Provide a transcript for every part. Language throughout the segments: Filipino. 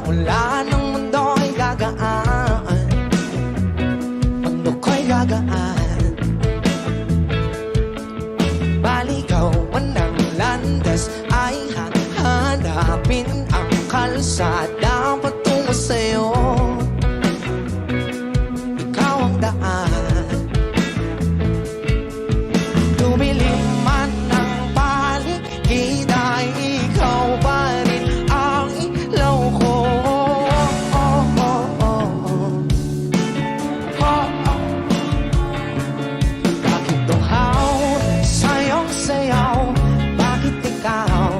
ulan ng mundo ay gagaan, mundo ko'y gagaan. Baligaw man ang landas ay hahanapin ang kalsada patungo sa'yo. Ikaw ang daan, dumilim man ang paligid ay ikaw pa rin ang ilaw ko. Bakit tuhaw sa'yong sayaw? Bakit ikaw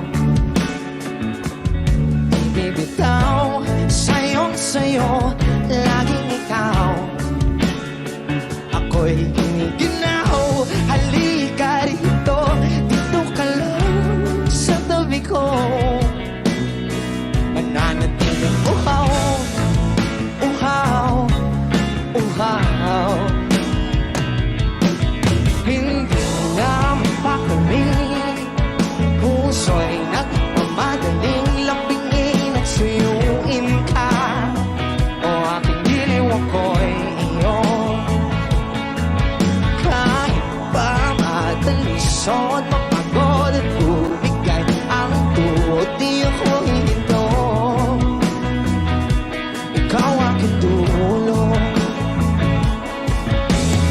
bibitaw? Sa'yong sayo, laging ikaw. Ako'y giniginaw, halika rito, dito ka lang sa tabi ko. Mananatiling uhaw, uhaw, uhaw. Hindi na mapakaling, puso'y nagmamadaling lapingin at suyuin ka. O aking diliw ako'y iyo. Kahit pa madalisod, mapagod at bumigay ang tuod, di ako hihinto. Ikaw aking tulong,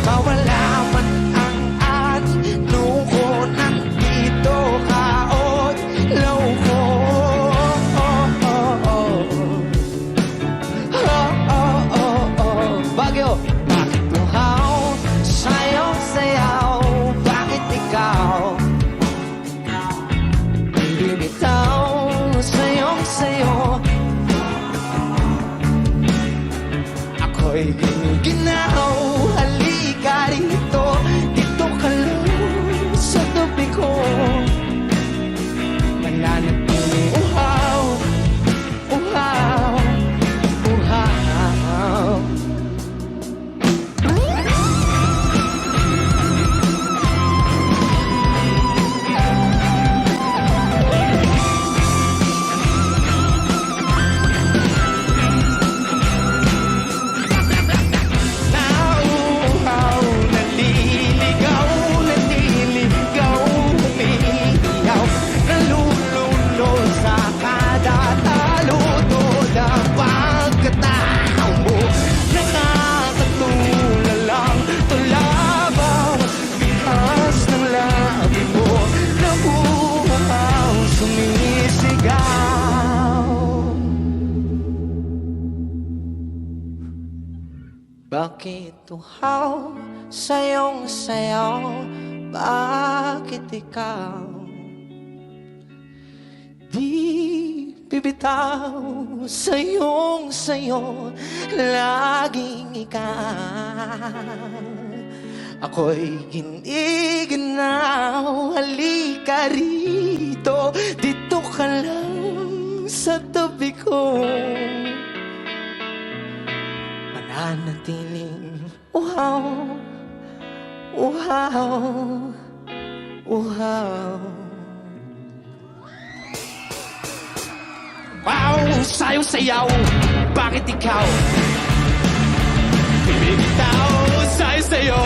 mawala man ang ating luho, nandito ka o ilaw ko. Bagyo, bakit luhaw sa'yong sayaw? Bakit ikaw bibitaw? Sa'yong sayo, ako'y giniginaw, halika rito, dito ka lang sa tabi ko. Mananatiling uhaw, uhaw, uhaw. Nauuhaw, naliligaw, naliligaw, umiiyaw, nalulunod sa kada taludod ang pagkatao mo. Nakakatulalang tula bawat bihas ng labi mo. Nauuhaw, sumisigaw. Bakit uhaw sa'yong sayaw? Bakit ikaw di bibitaw? Sa'yong sayo, laging ikaw. Ako'y giniginaw, halika rito, dito ka lang sa tabi ko. Mananatiling uhaw, uhaw, uhaw. Wow, sa'yong sayaw, bakit ikaw bibitaw? Sa'yong sayo,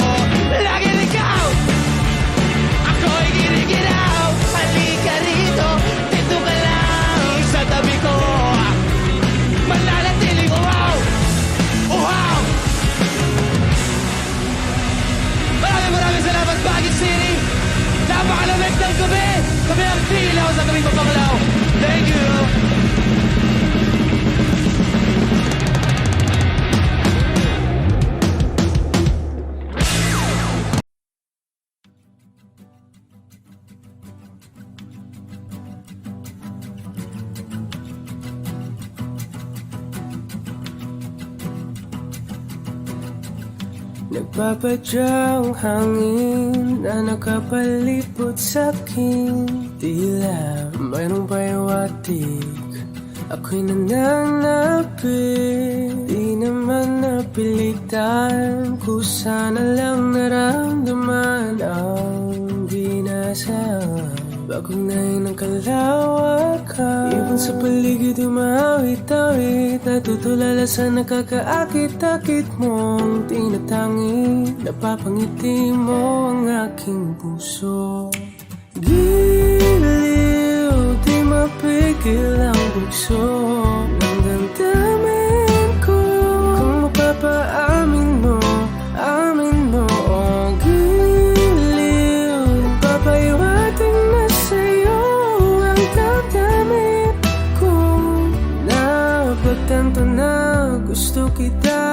laging ikaw. Ako'y giniginaw, halika rito, dito ka lang sa tabi ko. Mananatiling uhaw, uhaw. Maraming salamat, Baguio City. Napakalamig ng gabi. Kami ang pilaw sa kaming papanglaw. Thank you. Nagpapadyang hangin na nakapalipot sa'kin. Tila mayroong payawatig, ako'y nananapit. Di naman napilitan, kusa na lang naramdaman ang di nasabi. Bagong nahin ng kalawakan, ibon sa paligid umawit-awit, natutulala sa nakakaakit-akit mong tinatangi. Napapangiti mo ang aking puso. Giliw, di mapigil ang bugso ng damdamin ko. Kung mapapaamin mo, amin mo. Oh, giliw, papahiwating na sa'yo ang damdamin ko. Napagtanto na gusto kita.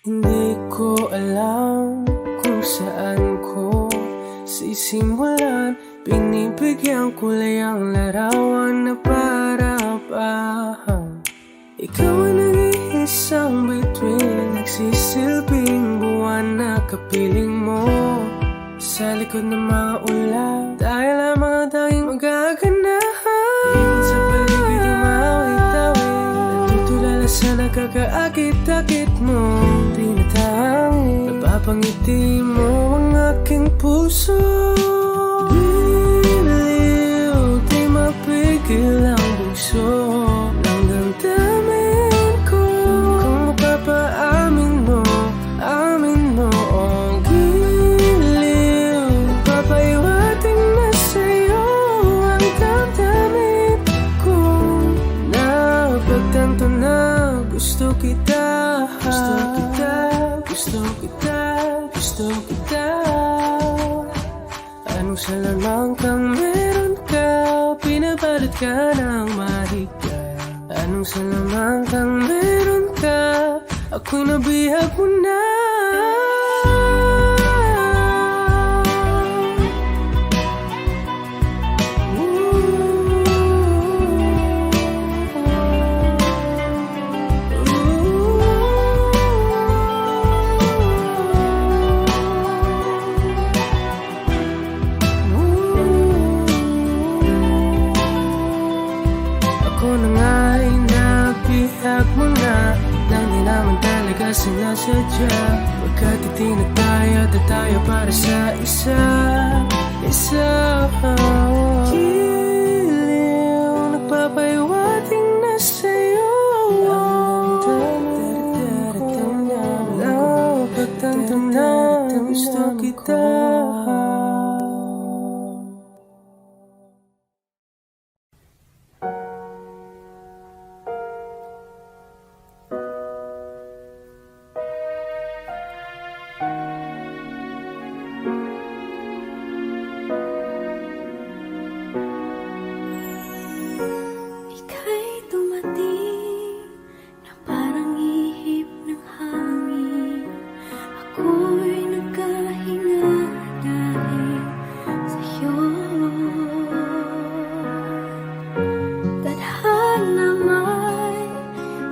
Hindi ko alam kung saan ko sisimulan. Binibigyan kulay ang larawan na para-parahan. Ikaw ang nag-iisang bituin, nagsisilbing buwan na kapiling mo. Sa likod ng mga ulan, tayo lamang ang tanging magaganahan. Ibon sa paligid umawit-awit, natutulala sa nakakaakit-akit mo. Tinatangi, napapangiti mo ang aking puso. Giliw, di mapigil ang bugso ng damdamin ko. Kung mapapaamin mo, amin mo. Oh, giliw, papahiwating na sa'yo ang damdamin ko. Napagtanto na gusto kita. Gusto kita, gusto kita, gusto kita. Anong salamang kang meron ka, pinabalot ka ng mahigpit. Anong salamang kang meron ka, ako'y nabihag mo na. Ako na nga'y nabihag mo na, nang di naman talaga sinasadya. Pagkat itinataya at tayo para sa isa. Giliw, nagpapahiwating na sa'yo ang damdamin ko. Napagtanto na gusto kita. Ika'y dumating na parang ihip ng hangin. Ako'y nagkahinga dahil sa'yo. Tadhana may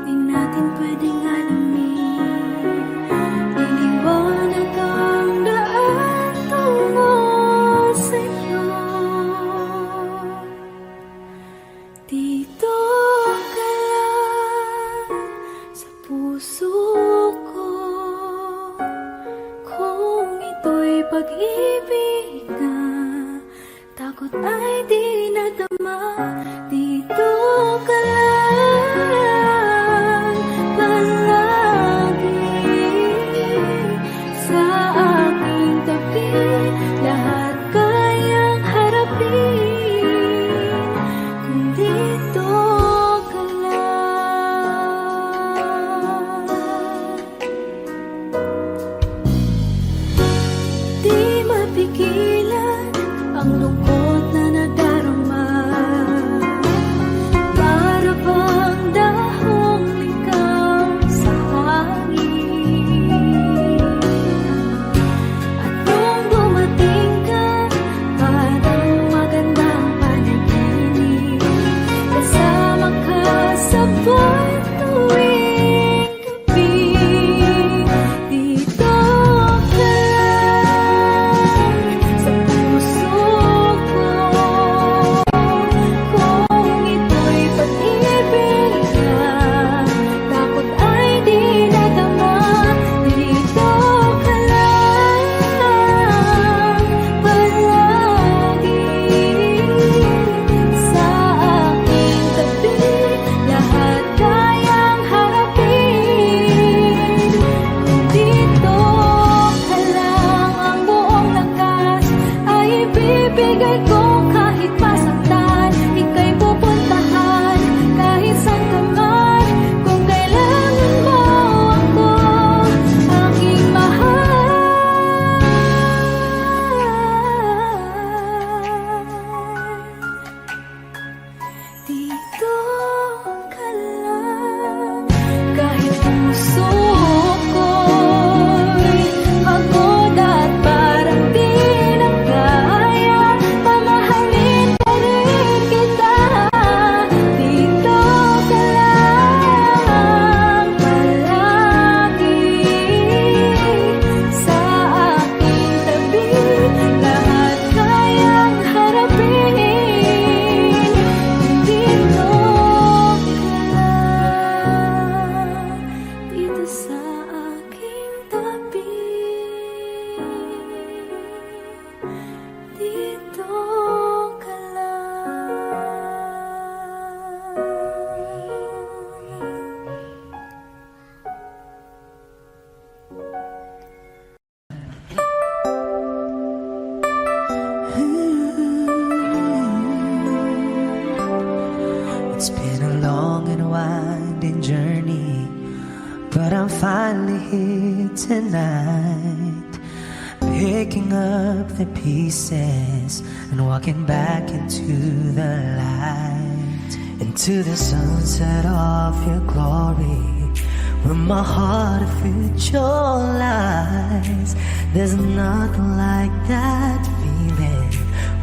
di natin pwedeng alamin. Liliwanag ang daan tungo sa'yo. Dito ka lang sa puso ko. Kung ito'y pag-ibig na, takot ay di nadama. Dito ka lang palagi sa aking tabi. Lahat kayang harapin kung dito ka lang. Di mapigilan ang lungkot na nadarama. ibibigay ko kahit masaktan. Ika'y pupuntahan kahit saan ka man. Kung kailangan mo ako, aking mahal. Dito ka lang. Kahit puso ko'y pagod at parang di na kaya, mamahalin pa rin kita. Dito ka lang palagi sa aking tabi. Lahat kayang harapin. Dito ka lang, dito sa aking tabi. Dito ka It's been a long and winding journey, but I'm finally here tonight, picking up the pieces and walking back into the light, into the sunset of your glory, where my heart of future lies. There's nothing like that feeling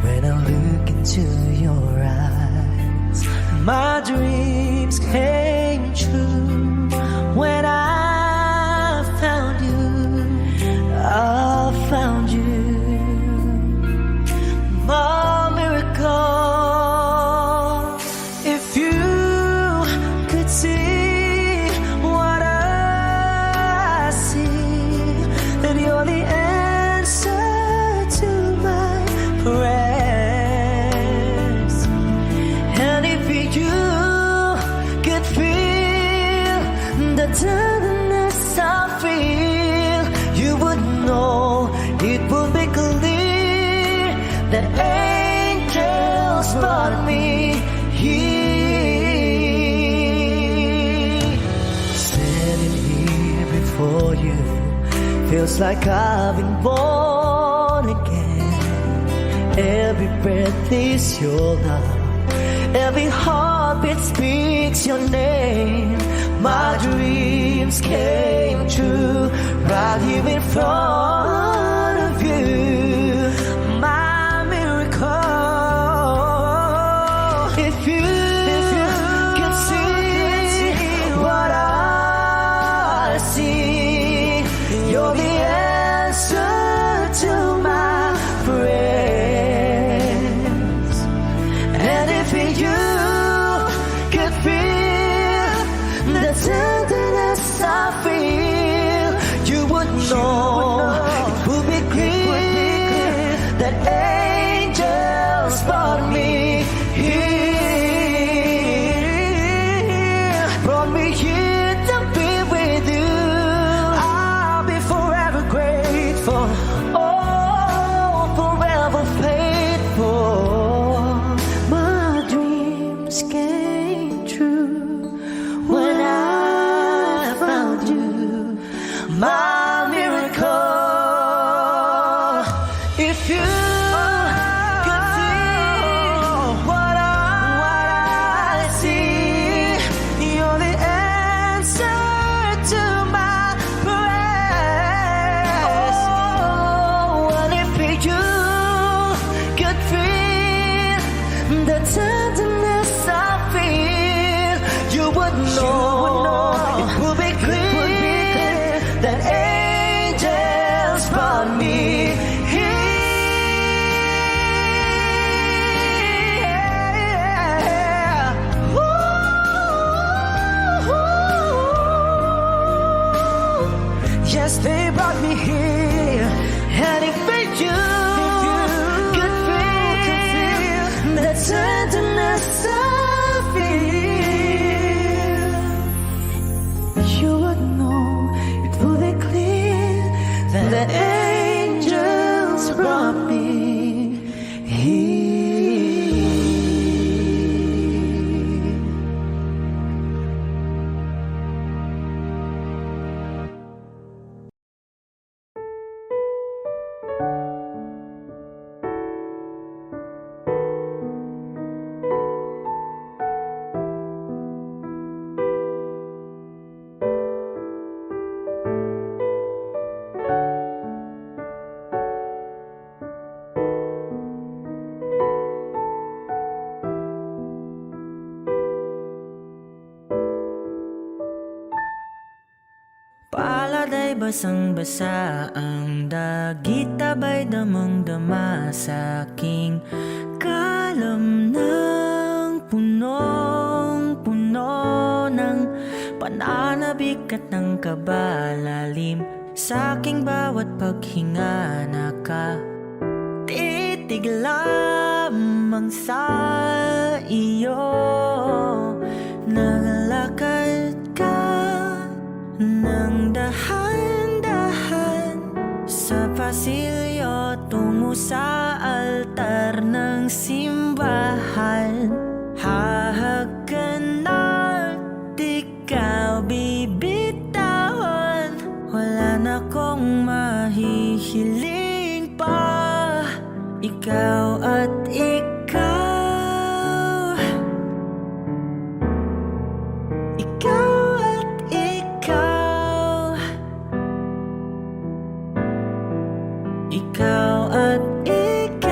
when I look into your eyes. My dreams came true when I found you. I found you. My miracle. If you could see what I see, then you're the answer to my prayers. And if you could feel the tenderness I feel, you would know it would be clear that angels brought me here. Standing here before you feels like I've been born again. Every breath is your love, every heartbeat speaks your name. My dreams came true right here in front of you. My miracle. If you can see what I see, you're the answer to my prayers. And if you could feel the tenderness I feel, you would know it would be clear that angels brought me here, brought me here to be with you. I'll be forever grateful, oh, forever faithful. My dreams came true when I found you. My miracle. If you could see what I see, you're the answer to my prayers. Oh, and if you could feel the tenderness I feel, you would know it would be clear that angels brought me here. Ooh. Yes, they brought me here. And if you could feel the tenderness I feel, you would know it would be clear that the angels brought me here. Palad ay basang-basa, ang dagit abay damang-dama sa aking kalam ng punong-puno ng pananabik at ng kabalalim. Sa aking bawat paghinga nakatitig lamang sa iyo. Naglalakad ka nang dahan-dahan sa pasilyo tungo sa altar ng simbahan. Hahagan at ikaw bibitawan, wala na kong mahihiling pa. Ikaw at ikaw, ikaw at ikaw, ikaw at ikaw,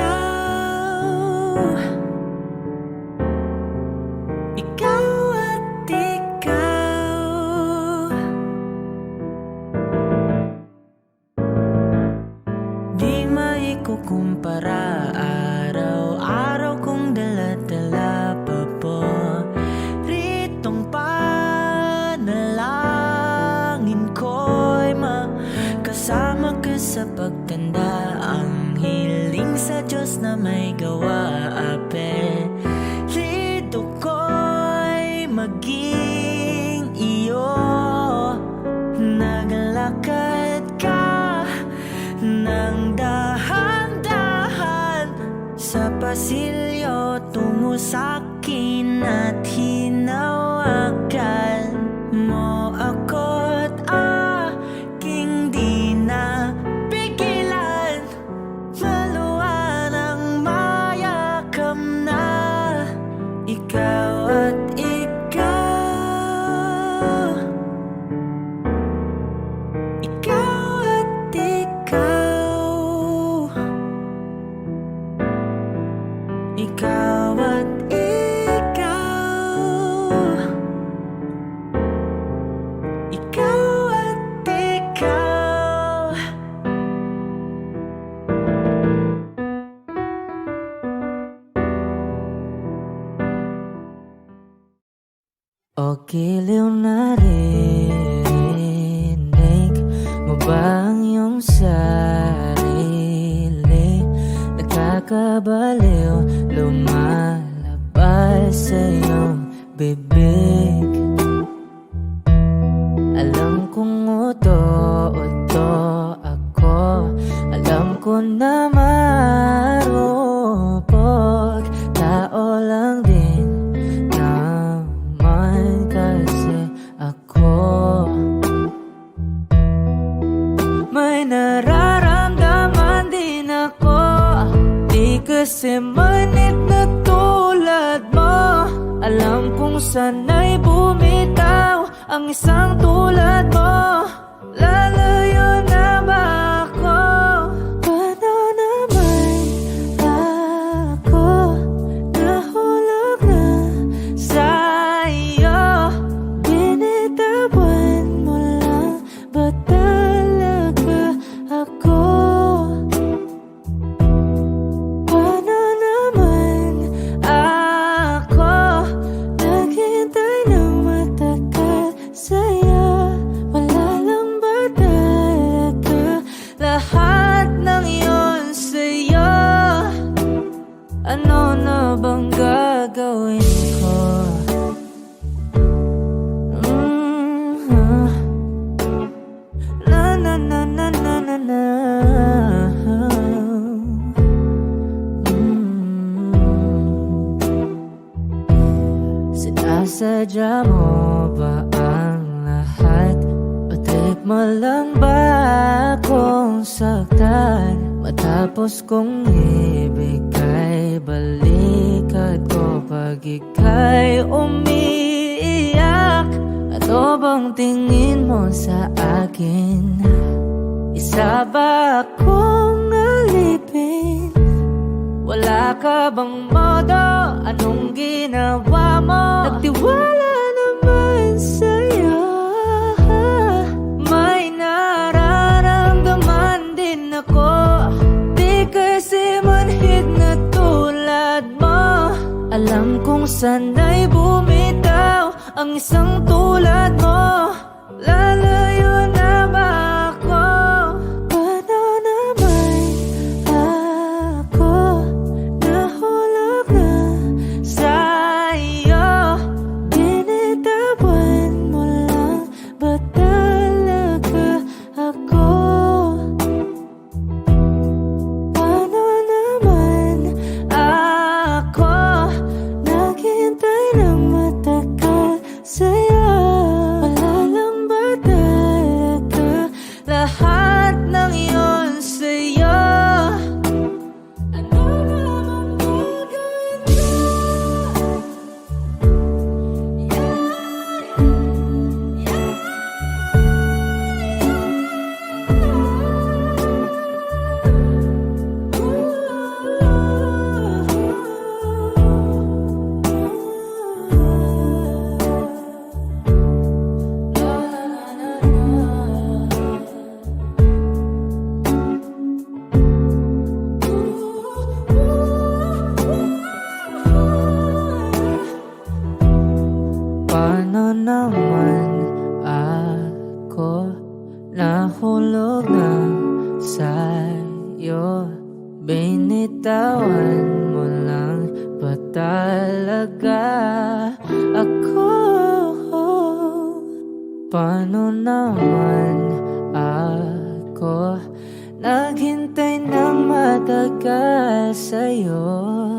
ikaw at ikaw. Di maikukumpara, araw-araw kong dala-dala pa po ritong panalangin ko'y makasama ka sa pagtanda. Ang hiling sa Diyos na may gawa, apelido ko'y maging iyo. Naglalakad ka nang dahan-dahan sa pasilyo tungo sa'kin at hinawakan mo ako't aking di na pigilan. Maluwan ang mayakam na ikaw at ikaw, ikaw at ikaw, ikaw at ikaw, ikaw at ikaw. O giliw na rinig mo ba ang iyong sarili? Nagkakabaliw, lumalabas sa iyong bibig. Alam kong uto-uto ako, alam ko na marupok, tao lang din naman kasi ako. May nararamdaman din ako, di kasi manit na tulad mo. Alam kong sana'y bumitaw ang isang tulad mo. Lalayo na ba ako? Paano naman ako nahulog na sa'yo? Binitawan mo lang ba talaga ako? Paano naman ako naghintay ng matagal sa'yo? Wala Sinadya mo ba ang lahat? Batik mo lang ba akong saktan? Matapos kong ibigay, balikat ko pag ika'y umiiyak. Ano bang tingin mo sa akin? Isa ba akong alipin? Wala ka bang modo? Anong ginawa mo? Nagtiwala naman sa'yo. May nararamdaman din ako. Di kasi manhid na tulad mo. Alam kong sana'y bumitaw ang isang tulad mo. Lalayo na ba ako? Paano naman ako nahulog na sa'yo? Binitawan mo lang ba talaga ako? Paano naman ako naghintay ng matagal sa'yo? Wala lang ba talaga lahat ng iyon sa'yo? Ano naman gagawin mo? Paano naman ako nahulog na sa'yo? Binitawan mo lang ba talaga ako? Paano naman ako naghintay ng matagal sa'yo?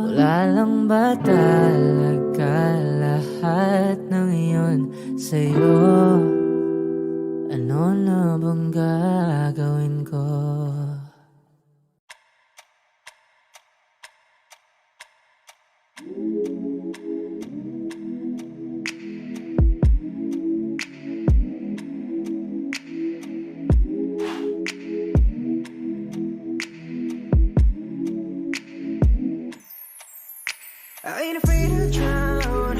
Wala lang ba talaga lahat ng iyon sa'yo? Ano na bang gagawin ko? I ain't afraid to drown.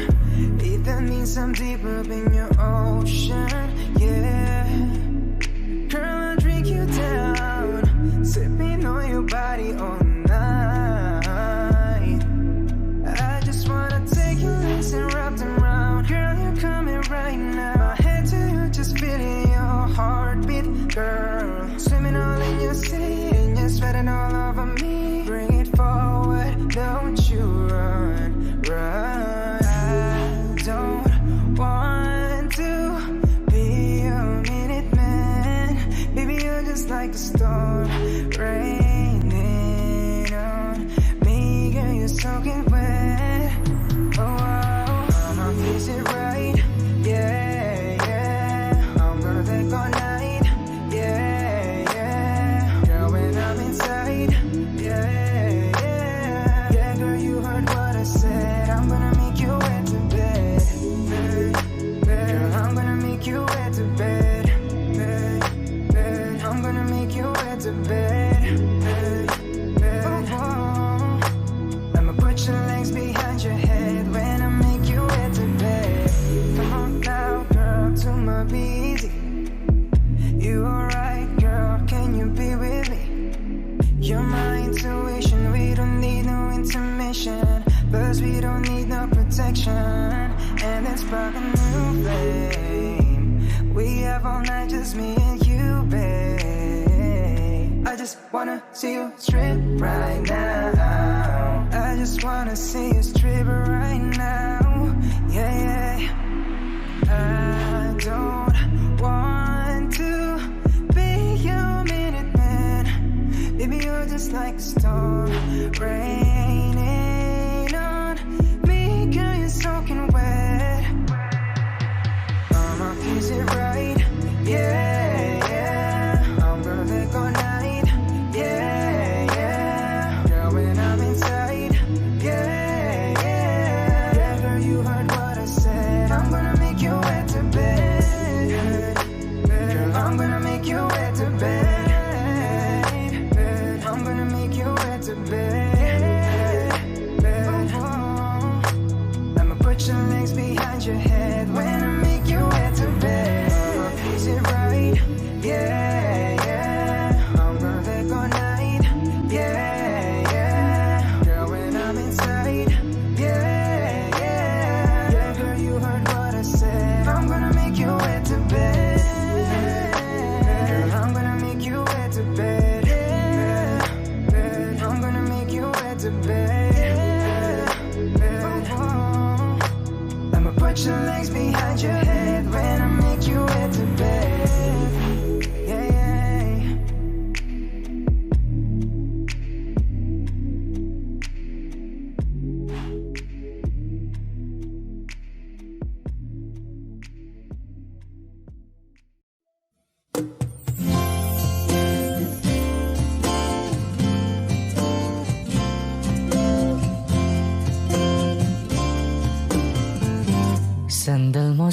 If that means I'm deep up in your ocean, yeah. Girl, I'll drink you down, sipping on your body all night. I just wanna take your legs and wrap them round. Girl, you're coming right now. My head to you, just feeling your heartbeat, girl. Swimming all in your sea, and you're sweating all over me. Bring it forward, don't you run, run. I don't want to be a minute man. Baby, you're just like a storm raining on me. Girl, you're soaking wet. Oh, I'ma fix it right. Yeah, yeah. I'm gonna take all night. Yeah, yeah. Girl, when I'm inside. Yeah, yeah. Yeah, girl, you heard what I said. I'm gonna make you wet to bed. Girl, I'm gonna make you wet to bed. I'm gonna make you wet to bed. Oh, oh. I'ma put your legs behind your head when I make you wet to bed. Come on now, girl, to my busy. You alright, girl? Can you be with me? You're my intuition. We don't need no intermission. Plus we don't need no protection. And let's spark a new flame. We have all night, just me and you, babe. I just wanna see you strip right now. I just wanna see you strip right now. Yeah, yeah. I don't want to be your minute man. Baby, you're just like a storm raining on me. Girl, you're soaking wet.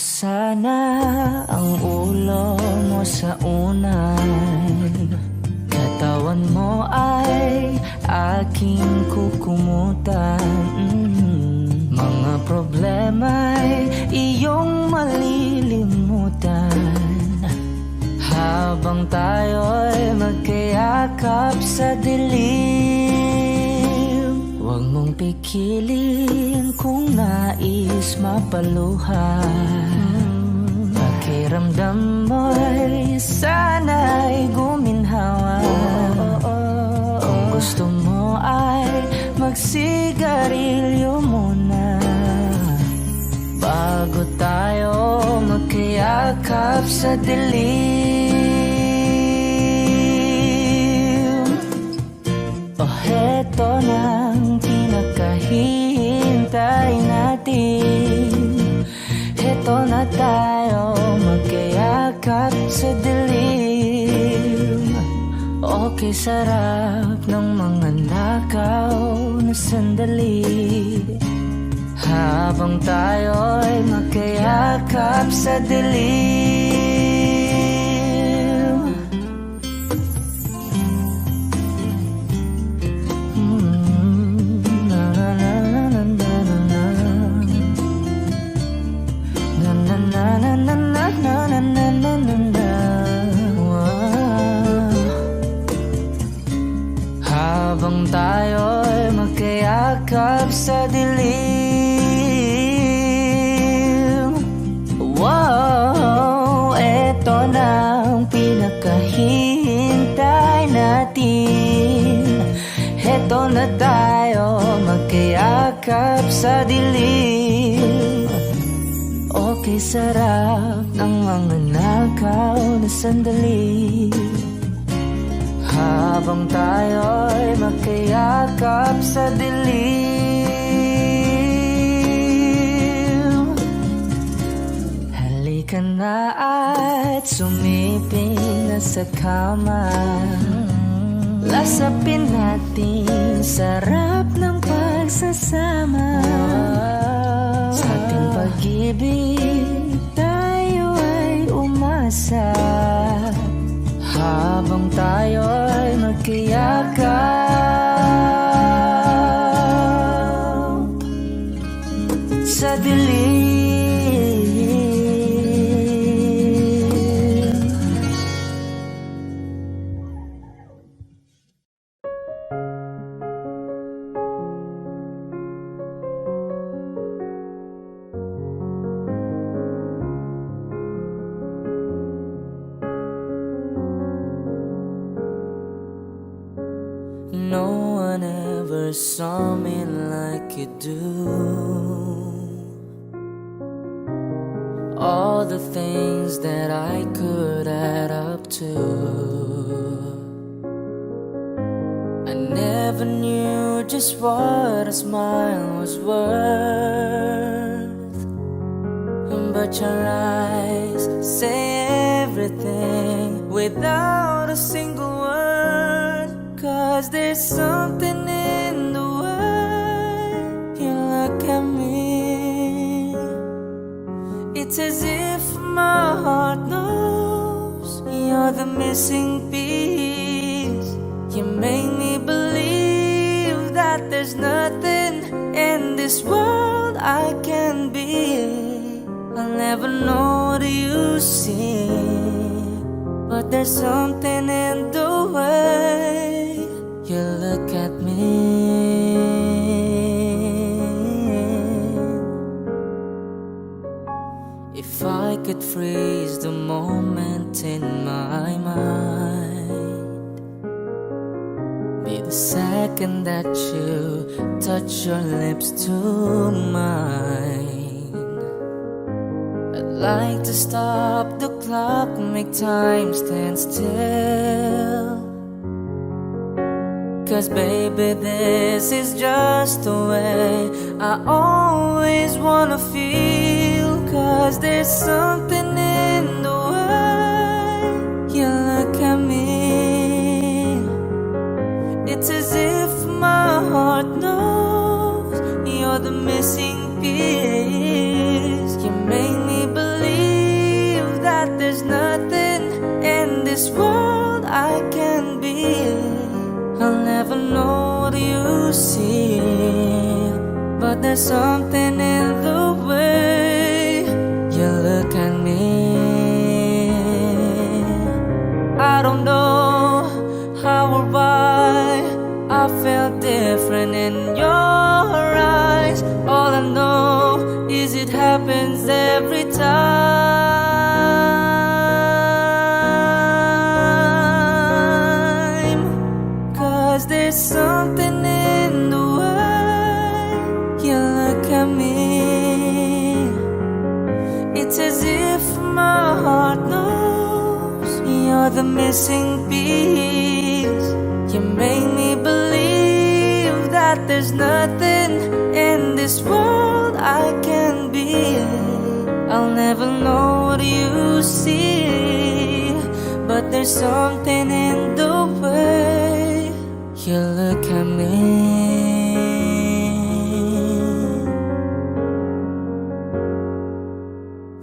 sana ang ulo mo sa unan. Katawan mo ay aking kukumutan. Mga problema'y iyong malilimutan habang tayo'y magkayakap sa dilim. Huwag mong pikilin kung nais mapaluhan. Pakiramdam mo'y sana'y guminhawa. Kung gusto mo ay magsigarilyo muna bago tayo magkayakap sa dilim. O heto nang pinakahihintay natin. Heto na tayo magkayakap sa dilim. Okay, sarap ng mga nakaw na sandali habang tayo'y magkayakap sa dilim. Na na na na na na na na na na na na na na na. Habang tayo'y magkayakap sa dilim. Wow, eto na ang pinakahihintay natin. Eto na tayo magkayakap sa dilim. Okay, sarap ng mga nakaw na sandali habang tayo'y magkayakap sa dilim. Halika na at sumiping na sa kama. Lasapin natin sarap ng pagsasama. Sa ating pag-ibig tayo ay umasa habang tayo'y magkayakap sa dilim. No one ever saw me like you do. All the things that I could add up to, I never knew just what a smile was worth. But your eyes say everything without a single word. 'Cause there's something in the way you look at me. It's as if my heart knows you're the missing piece. You make me believe that there's nothing in this world I can be. I'll never know what you see, but there's something in the way you look at me. If I could freeze the moment in my mind, be the second that you touch your lips to mine. I'd like to stop the clock, make time stand still. 'Cause baby, this is just the way I always wanna feel. 'Cause there's something in the way you look at me. It's as if my heart knows you're the missing piece. You make me believe there's nothing in this world I can be. I'll never know what you see, but there's something in the way you look at me. I don't know how or why I felt different in your eyes. All I know is it happens every time. 'Cause there's something in the way you look at me. It's as if my heart knows you're the missing piece. You make me believe that there's nothing in this world I can be. I'll never know what you see, but there's something in the way you look at me.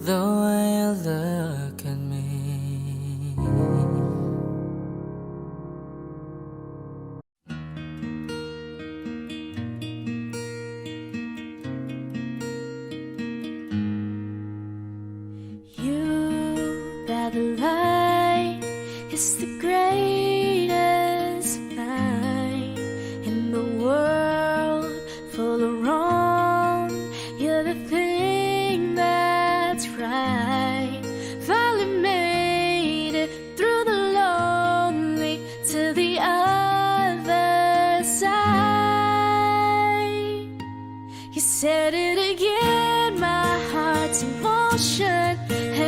The way you look at me. You that light is the greatest light in the world full of wrong. You're the thing that's right. Finally made it through the lonely to the other side. You said it again, my heart's in motion.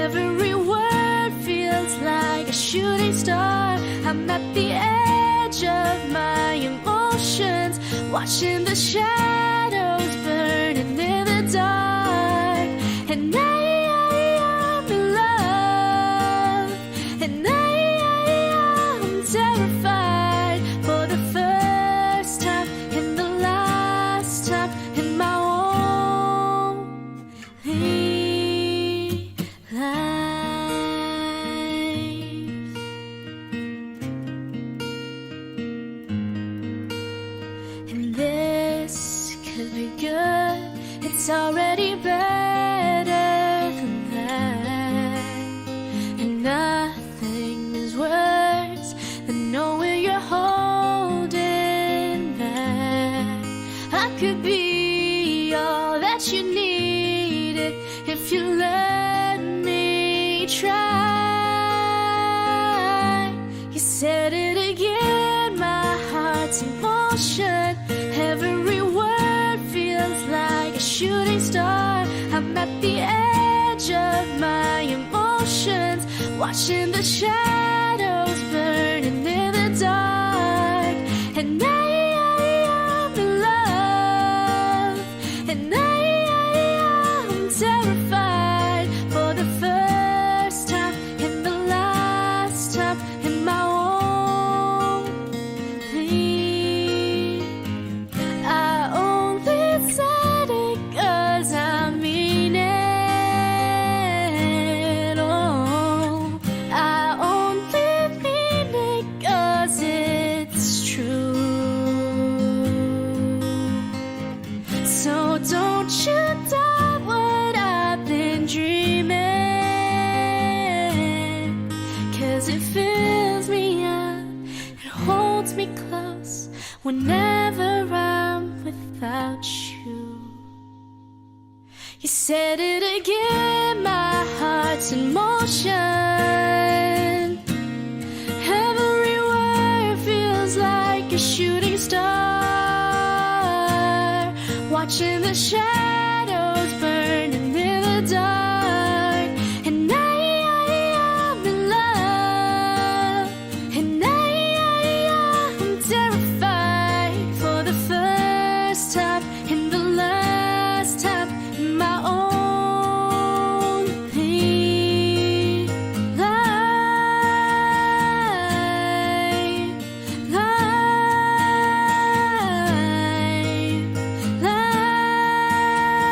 Every word feels like a shooting star. I'm at the edge of my emotions, watching the shadows burning in the dark. And I'm in love, and I'm terrified for the first time and the last time in my only life. And this could be good. It's already better than that. And nothing is worse than knowing you're holding back. I could be all that you needed if you let me try. You said it again, my heart's in motion. Every word feels like a shooting star. I'm at the edge of my emotions, watching the shadows burning in the dark. And I'm in love, and I'm terrified for the first time and the last time in my only. I only said it 'cause I mean it. Oh, I only mean it 'cause it's true. So don't you doubt what I've been dreaming, 'cause it fills me up, it holds me close whenever I'm without you. You said it again, my heart's in motion. Every word feels like a shooting star, watching the shadows burning in the dark. And I'm in love, and I'm terrified for the first time and the last time in my only life. Life, life.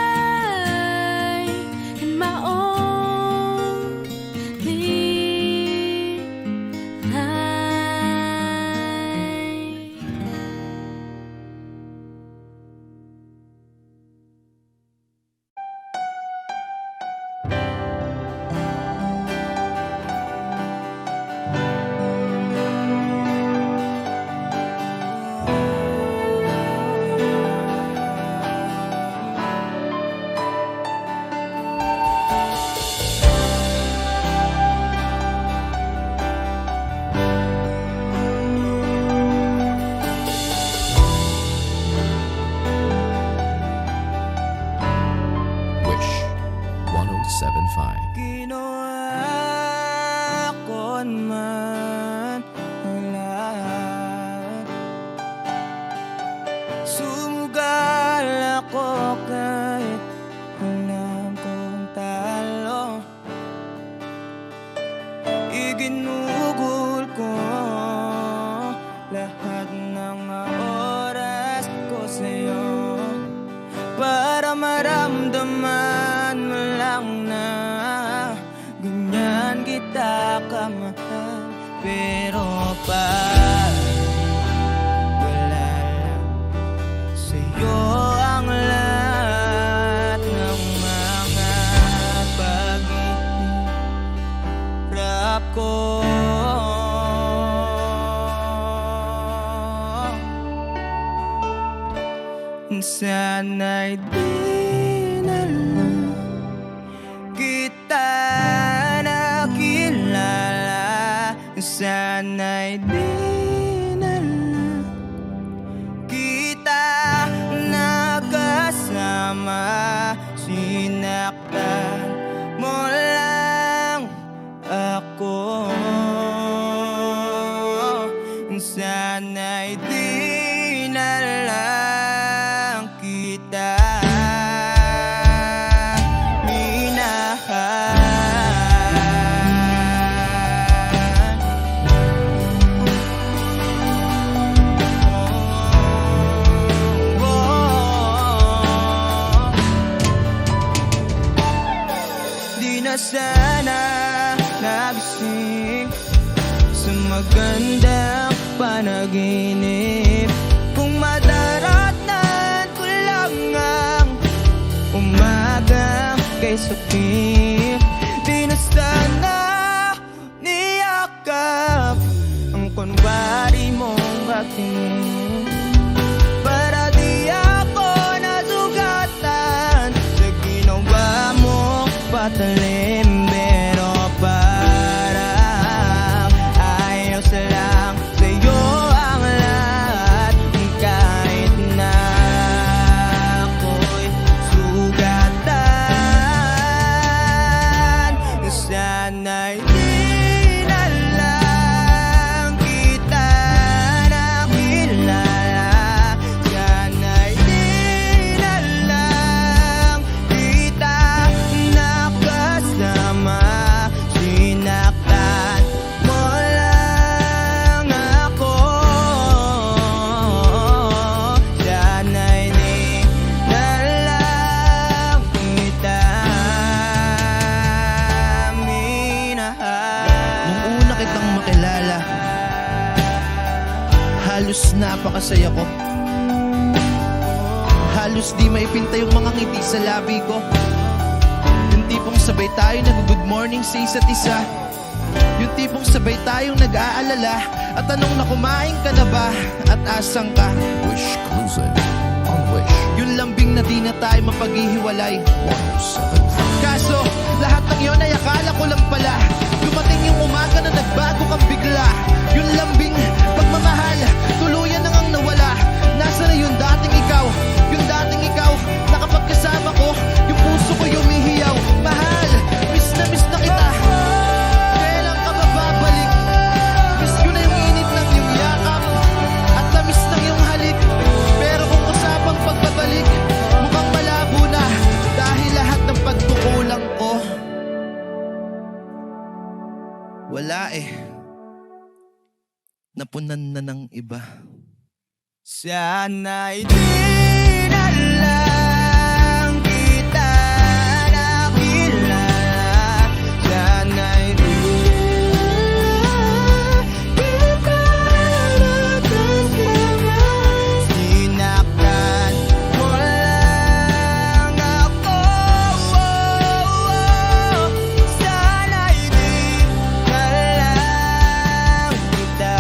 maramdaman mo lang na ganyan kita kamahal. Pero wala lang sa'yo ang lahat ng mga pag-iirap ko. Sana'y di na lang kita nakilala. Sana'y di na lang kita nakasama. Sinaktan mo lang ako. Sana'y di na lang kita Di na sana nagising sa magandang panaginip. Kung madaratnan ko lang ang umaga kay sakit. Di na sana niyakap ang kunwari mong aking, para di ako nasugatan sa ginawa mong patalim. Pero parang ayos lang sa'yo ang lahat, kahit na ako'y sugatan. Sana'y di na lang kita nakilala. Sana'y di na lang kita nakasama. Sinaktan mo lang ako. Sana'y di na lang kita minahal. Nung una kitang makilala, halos napakasaya ko. Halos di maipinta yung mga ngiti sa labi ko. Yung tipong sabay tayo nag-good morning sa isa't isa. Yung tipong sabay tayong nag-aalala at tanong na kumain ka na ba at asang ka. Wish cruising on Wish Yung lambing na di na tayo mapaghihiwalay. 107. Kaso, lahat ng yun ay akala ko lang pala. Dumating yung umaga na nagbago kang bigla. Yung lambing, pagmamahal, tuluyan na ngang nawala. Nasa na yung dating ikaw? Yung dating ikaw, nakapagkasama ko. Yung puso ko yumihiyaw. Mahal, miss na kita. Kailan ka ba babalik? Miss ko na yung init ng iyong yakap at tamis ng iyong halik. Pero kung usapang pagbabalik, mukhang malabo na dahil lahat ng pagkukulang ko wala napunan na ng iba. Sana'y di na lang kita nakilala. Sana'y di kita nakasama. Sinaktan mo lang ako. Sana'y di na lang kita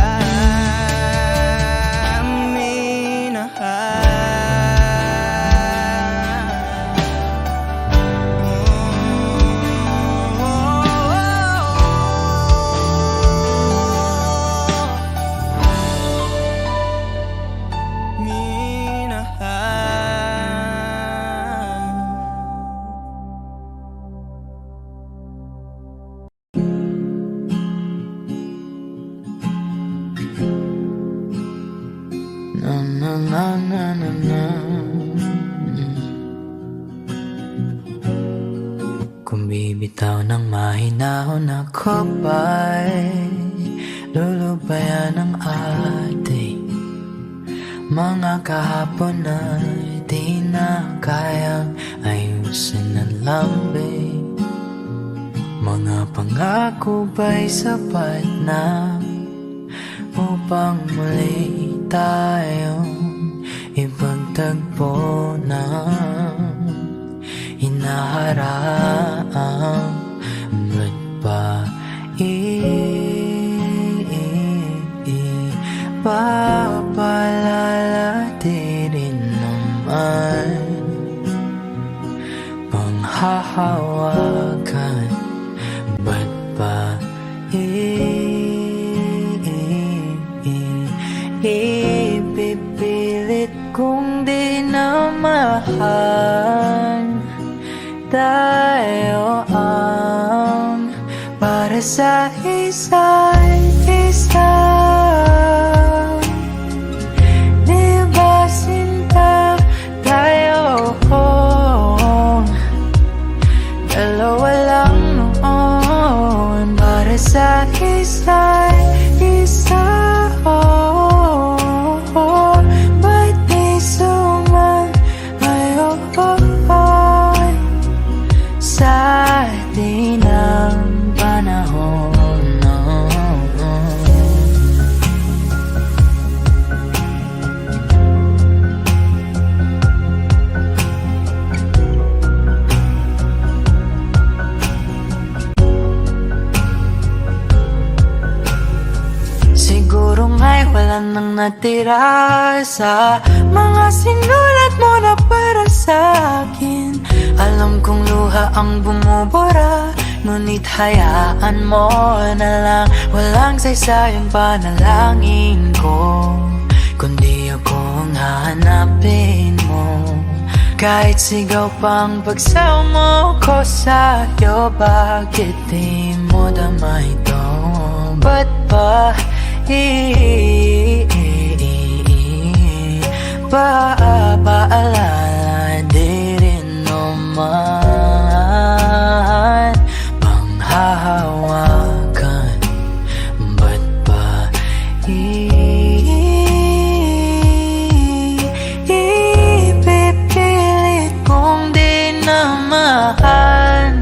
Kung bibitaw ng mahinahon ako ba'y lulubayan ang ating mga kahapon ay di di na kayang ayusin ang lambing. Mga pangako ba'y sapat na upang muli tayong ipagtagpo ng hinaharap? Ba't ba papalalatirin naman? Panghahawakan, ba't ba ipipilit kong di na mahal? Tayo ang para sa isa't isa. Di ba sinta tayo? Dalawa lang noon para sa isa't isa. Ba't di sumayon sa atin ang panahon? Siguro nga'y wala nang natira sa mga sinulat mo na para sa akin. Alam kong luha ang bumubura, ngunit hayaan mo na lang. Walang saysayang panalangin ko, kundi ako ang hahanapin mo. Kahit sigaw pang pagsaw mo ko sa'yo, bakit di mo dama ito? Ba't ba paalala di rin naman? Panghahawakan, ba't ba ipipilit kong di na mahal?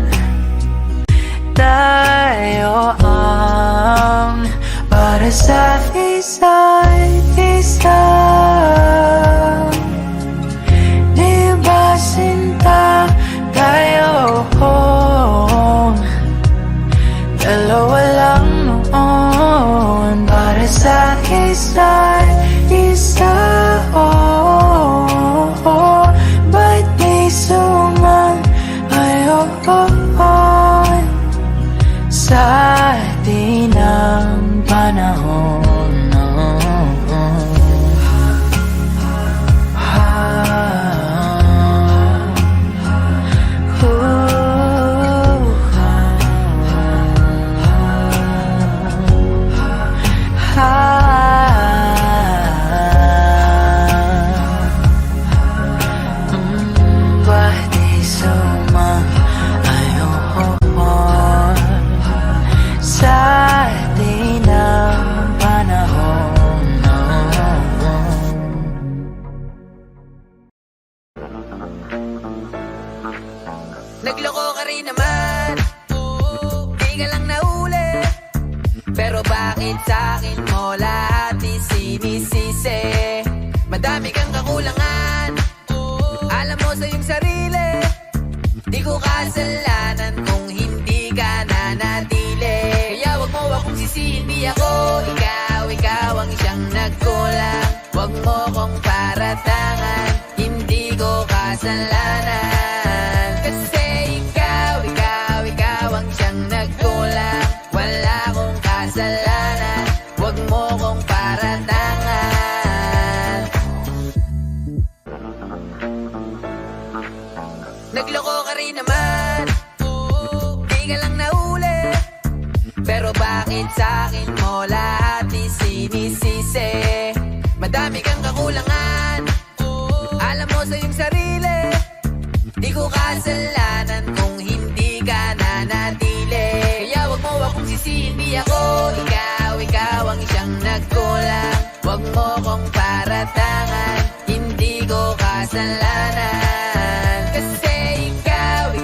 Tayo ang para sa isa't isa. Di ba sinta tayo? Dalawa lang noon para sa isa't isa. Ba't di sumayon sa atin ang panahon? Ba't di sumayon sa atin ang panahon? Nagloko ka rin naman, di ka lang nahuli. Pero bakit sa'kin mo lahat isinisisi? Madami kang kakulangan, alam mo sa iyong sarili. Di ko kasalanan kung hindi ka nanatili. Kaya wag mo akong sisihin, di ako ikaw ang siyang nagkulang. Wag mo kong paratangan, hindi ko kasalanan. Kasi ikaw ang siyang nagkulang. Wala akong kasalanan, wag mo kong paratangan. Nagloko ka rin naman, di ka lang nahuli. Pero bakit sa'kin mo lahat isinisisi? Madami kang kakulangan, alam mo sa iyong sarili. Di ko kasalanan kung hindi ka nanatili. Kaya wag mo akong sisihin, di ako ikaw ang siyang nagkulang. Wag mo kong paratangan, hindi ko kasalanan. kasalanan. Kasi ikaw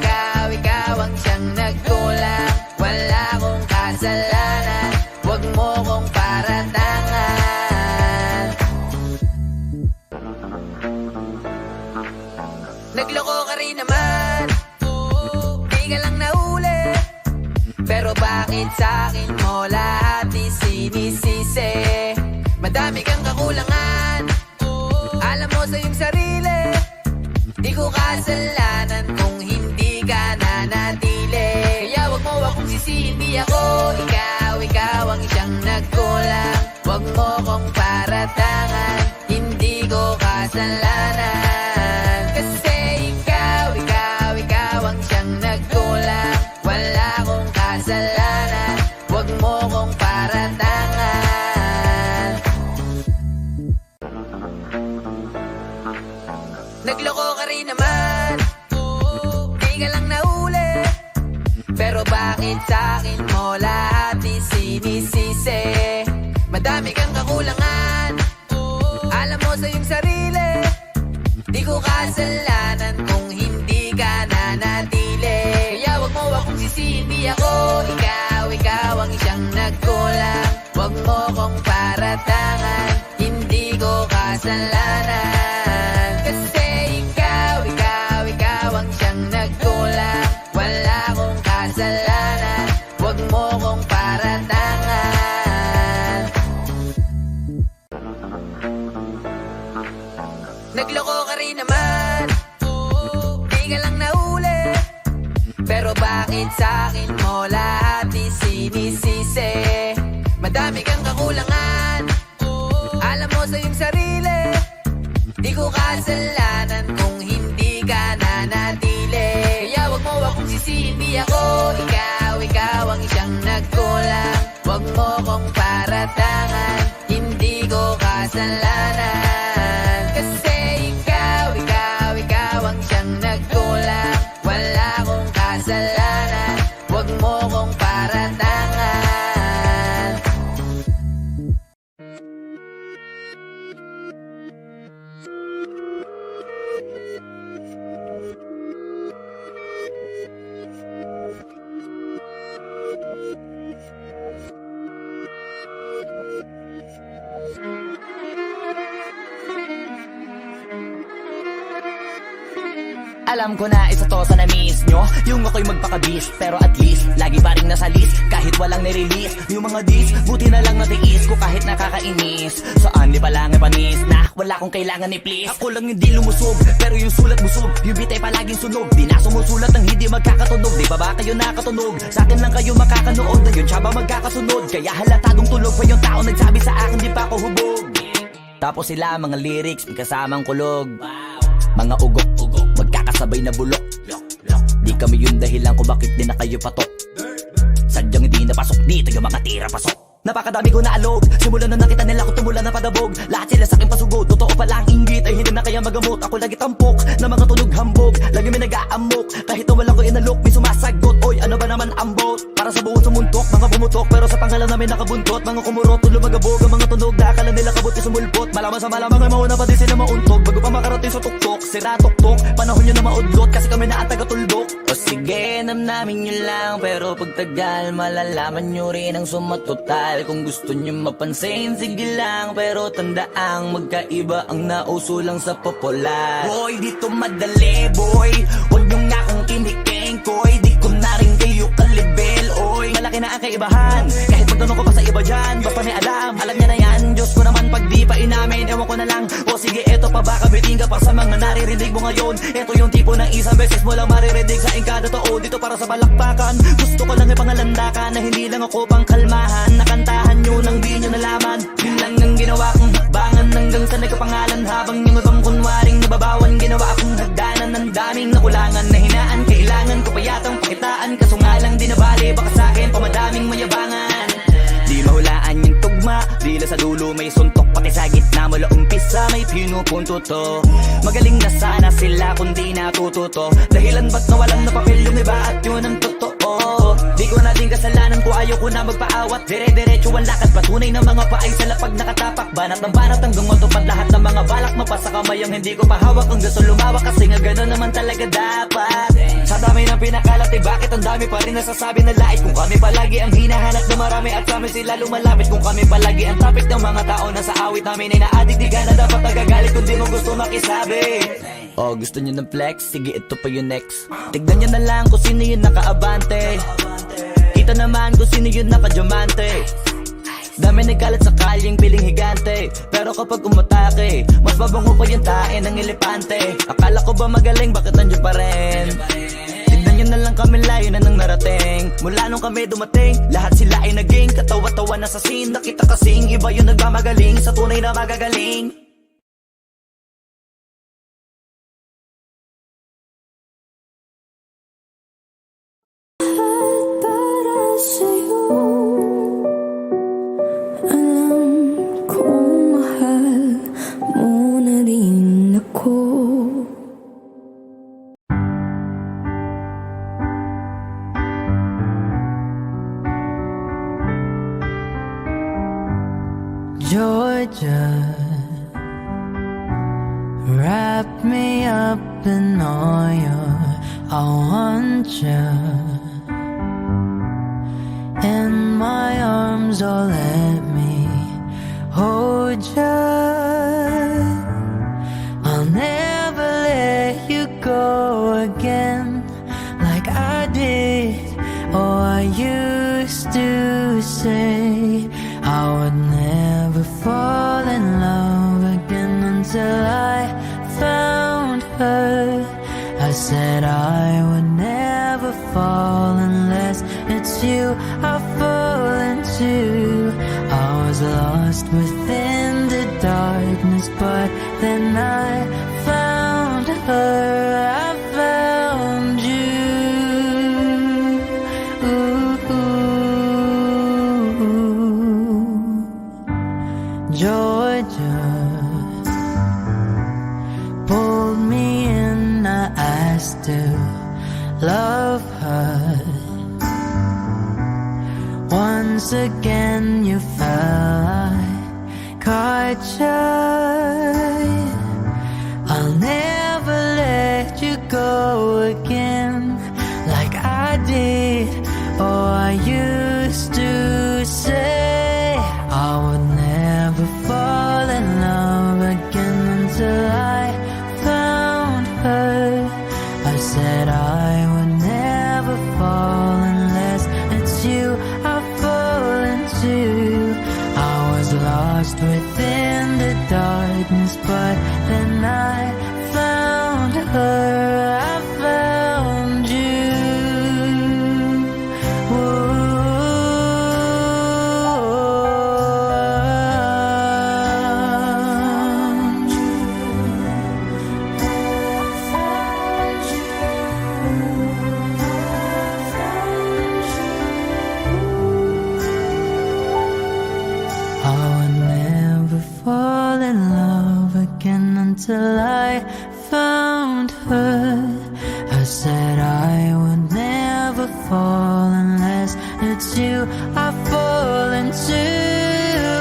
ang siyang nagkulang. Wala akong kasalanan, huwag mo kong paratangan. Nagloko ka rin naman, di ka lang nahuli. Pero bakit sa'kin mo lahat isinisisi? Madami kang kakulangan, alam mo sa iyong sarili. Di ko kasalanan kung hindi ka nanatili. Kaya wag mo akong sisihin, di ako ikaw ang siyang nagkulang. Wag mo kong paratangan, hindi ko kasalanan. Kasi ikaw ang siyang nagkulang. Wala akong kasalanan, wag mo kong paratangan. Nagloko ka rin naman, di ka lang nahuli. Pero bakit sa'kin mo lahat isinisisi? Madami kang kakulangan, alam mo sa iyong sarili. Di ko kasalanan kung hindi ka nanatili. Kaya wag mo akong sisihin, di ako ikaw ang siyang nagkulang. Wag mo kong paratangan, hindi ko kasalanan. Kasi ikaw ang siyang nagkulang. Wala akong kasalanan, wag mo kong paratangan. Nagloko ka rin naman, di ka lang nahuli. Pero bakit sa'kin mo lahat isinisisi? Madami kang kakulangan, alam mo sa iyong sarili. Di ko kasalanan kung hindi ka nanatili. Kaya wag mo akong sisihin, di ako ikaw ang siyang nagkulang. Wag mo kong paratangan, hindi ko kasalanan. Kasi ikaw ang siyang nagkulang. Wala akong kasalanan, wag mo kong paratangan. Alam ko na isa to sa na-miss nyo, yung ako'y magpakabis. Pero at least, lagi pa rin nasa list, kahit walang nirelease. Yung mga dis, buti na lang natiis ko kahit nakakainis. Saan di palang ipanis na wala kong kailangan ni please. Ako lang hindi lumusog, pero yung sulat busog. Yung bitay palaging sunog, di na sumusulat ng hindi magkakatunog. Di ba ba kayo nakatunog? Sa akin lang kayo makakanood, ayun siya ba magkakasunod? Kaya halatadong tulog pa yung tao nagsabi sa akin di pa ako hubog. Tapos sila mga lyrics, may kasamang kulog. Mga ugok-ugok, magkakasabay na bulok. Di kami yung dahilan kung bakit di na kayo patok. Sadyang hindi napasok dito yung mga tira pasok. Napakadami ko na alog, simulan na nakita nila ko tumula na padabog. Lahat sila sa akin pasugod, totoo pala ang inggit ay hindi na kaya magamot. Ako lagi tampok, na mga tunog hambog. Lagi may nag-aamok, kahit na walang ko inalok. May sumasagot, oy ano ba naman ang bot? Para sa buong sumuntok, mga bumutok. Pero sa pangalan namin nakabuntot. Mga kumurot, tulo magabog, ang mga tunog na akala nila kabuti sumulpot. Malaman sa malamang ay mauna pa din sila mauntog. Bago pa makarating sa tuktok, sira tuktok. Panahon nyo na maudlot, kasi kami na ang taga-tuldok. O sige, namnamin nyo lang, pero pagtagal malalaman nyo rin ang sumatotal. Kung gusto nyo mapansin, sige lang, pero tandaang magkaiba ang nauso lang sa popular. Boy, dito madali, boy, huwag nyo nga akong kiniking, koy. Di ko na rin kayo kalibel, oy. Malaki na ang kaibahan, kahit magtanong ko pa sa iba dyan. Basta may alam niya na yan. Diyos ko naman pag di pa inamin, ewan ko na lang. O sige, eto pa ba kabiting ka pa sa mga naririnig mo ngayon. Eto yung tipo ng isang beses mo lang maririnig sa kada taon. Dito para sa balakbakan, gusto ko lang ipangalandakan na hindi lang ako pang kalmahan. Nakantahan nyo nang di nyo nalaman. Yun lang ang ginawa kong hakbangan hanggang sa nagkapangalan. Habang yung ibang kunwaring nababawan, ginawa akong hagdanan ng daming nakulangan na hinaan. Kailangan ko pa yatang pakitaan, kaso nga lang di nabali. Baka sa'kin pamadaming mayabangan. Di mahulaan yung tugma, dila sa dulo may suntok. Pati sa gitna mula umpisa may pinupunto to. Magaling na sana sila kung di natututo. Dahilan ba't nawalan na papel yung iba at yun ang totoo. Di ko na din kasalanan ko, ayaw ko na magpaawat. Dire-diretso ang lakad, patunay ng mga paay sa lapag nakatapak. Banat ng banat hanggang matupad lahat ng mga balak. Mapasa ka Mamayang hindi ko pahawak Ang gusto lumawak kasi nga gano'n naman talaga dapat. Sa dami ng pinakalat bakit ang dami pa rin nasasabi na lait. Kung kami palagi ang hinahanap na marami at sa amin sila lumalapit. Kung kami palagi ang topic ng mga tao na sa awit namin ay na-addict, di ka na dapat nagagalit kung di mo gusto makisabi. Oh, gusto nyo ng flex? Sige, ito pa yung next. Tignan nyo na lang kung sino yung nakaabante. Kita naman kung sino yung nakadiamante. Dami nagkalat sa kalyeng piling higante. Pero kapag umatake, mas mabango pa yung tae ng elepante. Akala ko ba magaling, bakit nandiyan pa rin? Tignan nyo na lang kami, layo na nang narating. Mula nung kami dumating, lahat sila ay naging katawa-tawa na sa scene. Nakita kasing iba yung nagmamagaling sa tunay na magagaling. Para sa'yo, alam kong mahal mo na rin ako. Georgia, wrap me up in all your, I want you in my arms, oh let me hold you. I'll never let you go again like I did. Oh, I used to say I would never fall in love again until I found her. I said I would never fall unless it's you I fall into. I was lost within the darkness, but then I found her. I found you. Georgia pulled me in, I asked to love her. Once again you fell, I caught you. I'll never let you go again like I did. Oh, I used to say I would never fall in love again until I found her. I said I would never fall unless it's you I fall into. I was lost within the darkness, but then I found her. I found you. I would never fall in love again until I found her. I said I would never fall unless it's you I fall into.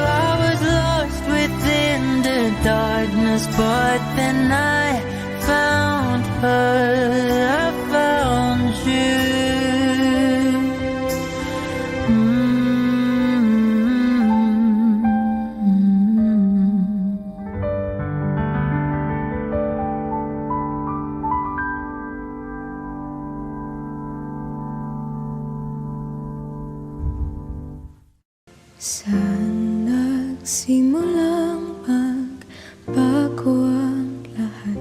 I was lost within the darkness, but then I found her. I found you. Saan nagsimulang magbago ang lahat?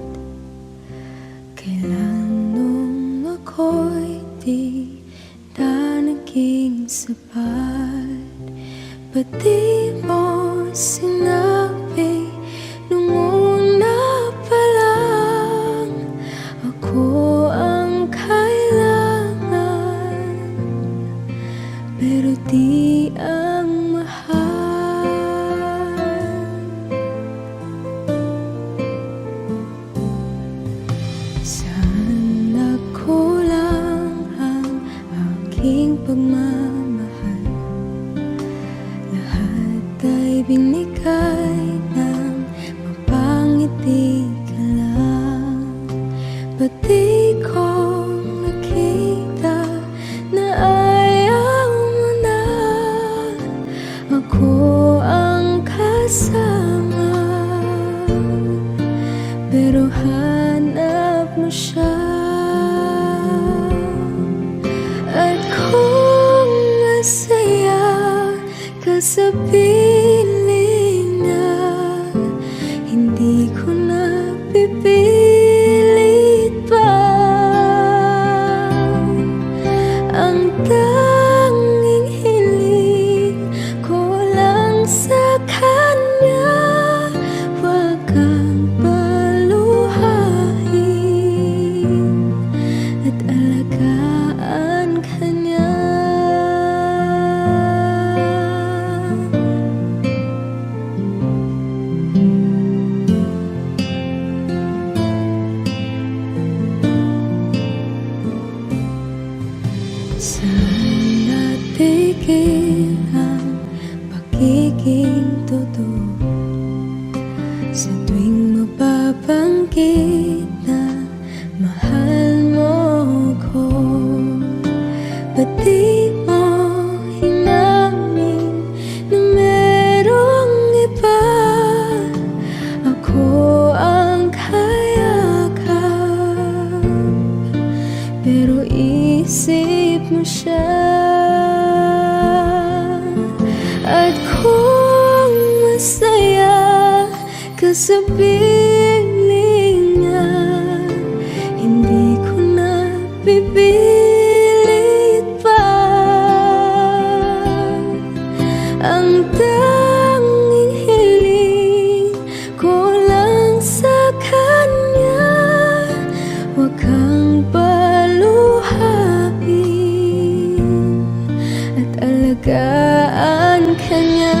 Kailan nung ako'y di na naging sapat? Ba't di mo sinabi nung una pa lang ako ang kailangan, pero di ang mahal? Saan nagkulang ang aking pagmamahal? Lahat Ba't di ko nakita na ayaw mo na ako ang kasama? Pero hanap mo siya. At kung masaya ka sa piling niya, hindi ko na pipilit pa. Ang tanging hiling ko lang sa kanya, wag kang paluhain at alagaan ka niya. Saan natigil ang pagiging totoo? Sa tuwing mapapanggit na mahal mo ko, ba't di mo hinamin na merong iba? Ako ang kayakap, pero isip mo siya. At kung masaya ka sa piling niya, hindi ko na pipilit pa. Ang tanging hiling ko lang sa kanya, wag kang paluhain at alagaan ka niya.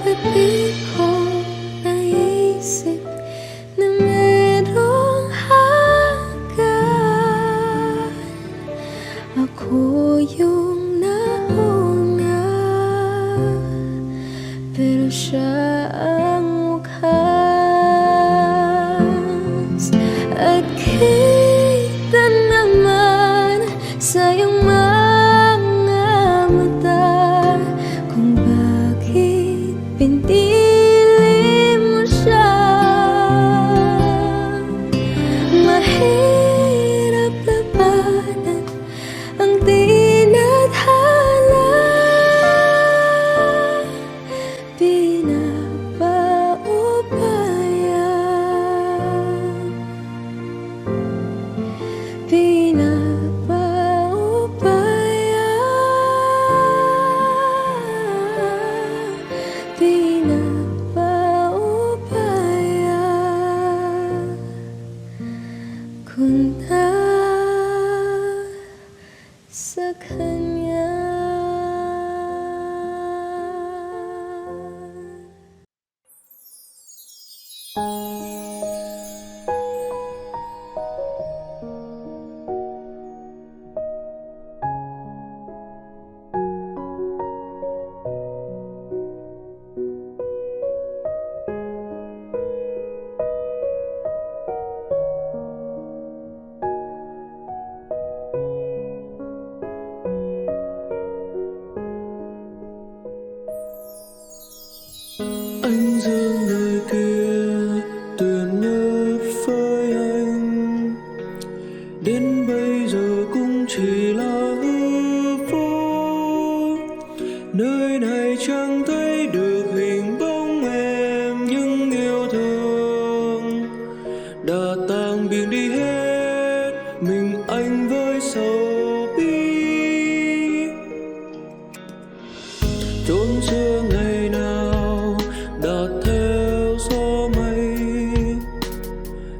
Ba't di ko naisip na merong hanggan? Ako yung nauna, pero siya ang wakas. At kita naman sa iyong mga mata kung bakit pinili mo siya. Mahirap labanan ang tinadhana, pinapaubaya ko na sa kanya. Anh dương nơi kia tuyệt nhất với anh, đến bây giờ cũng chỉ là hư vô. Nơi này chẳng thấy được hình bóng em, nhưng yêu thương đã tàn biến đi hết, mình anh với sầu bi. Chốn xưa ngày nào đã theo gió mây,